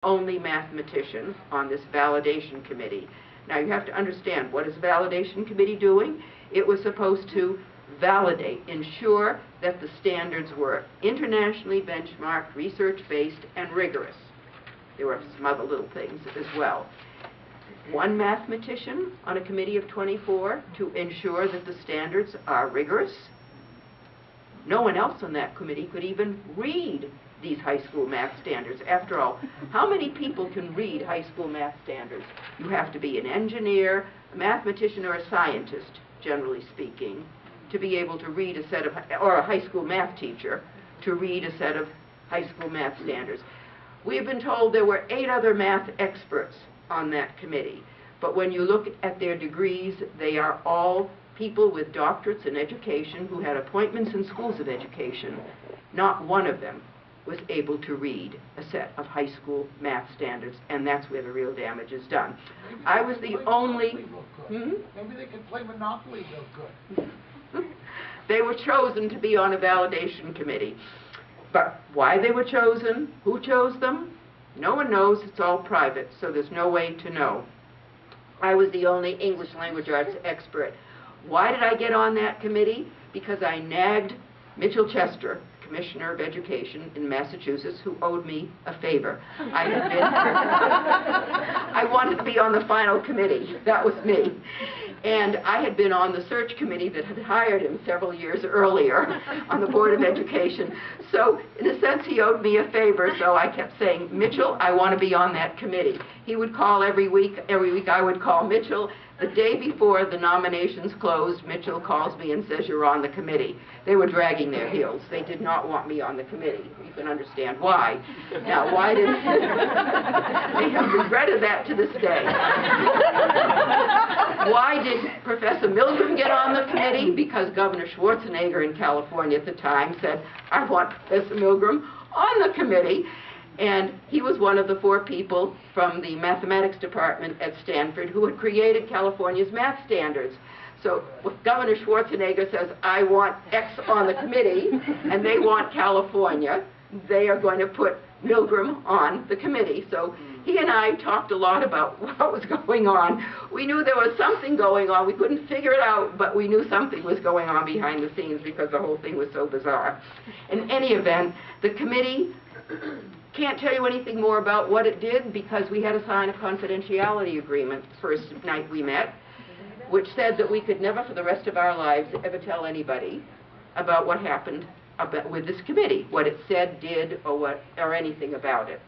only mathematician on this validation committee. Now you have to understand, what is the validation committee doing? It was supposed to validate, ensure that the standards were internationally benchmarked, research-based, and rigorous. There were some other little things as well. One mathematician on a committee of 24 to ensure that the standards are rigorous. No one else on that committee could even read these high school math standards. After all, how many people can read high school math standards? You have to be an engineer, a mathematician, or a scientist, generally speaking, to be able to read a set of, or a high school math teacher, to read a set of high school math standards. We have been told there were 8 other math experts on that committee, but when you look at their degrees, they are all people with doctorates in education who had appointments in schools of education. Not one of them was able to read a set of high school math standards, and that's where the real damage is done. I was the only... Maybe they can play Monopoly real good. They were chosen to be on a validation committee. But why they were chosen, who chose them, no one knows. It's all private, so there's no way to know. I was the only English language arts expert. Why did I get on that committee? Because I nagged Mitchell Chester, Commissioner of Education in Massachusetts, who owed me a favor. I wanted to be on the final committee. That was me. And I had been on the search committee that had hired him several years earlier on the Board of Education. So, in a sense, he owed me a favor, so I kept saying, Mitchell, I want to be on that committee. He would call every week. Every week I would call Mitchell. The day before the nominations closed, Mitchell calls me and says, you're on the committee. They were dragging their heels. They did not want me on the committee. You can understand why. Now, why did... They have regretted that to this day. Why did Professor Milgram get on the committee? Because Governor Schwarzenegger in California at the time said, I want Professor Milgram on the committee. And he was one of the 4 people from the mathematics department at Stanford who had created California's math standards. So if Governor Schwarzenegger says, I want X on the committee, and they want California, they are going to put Milgram on the committee. So he and I talked a lot about what was going on. We knew there was something going on. We couldn't figure it out, but we knew something was going on behind the scenes because the whole thing was so bizarre. In any event, the committee can't tell you anything more about what it did because we had to sign a confidentiality agreement the first night we met, which said that we could never for the rest of our lives ever tell anybody about what happened with this committee, what it said, did, or anything about it.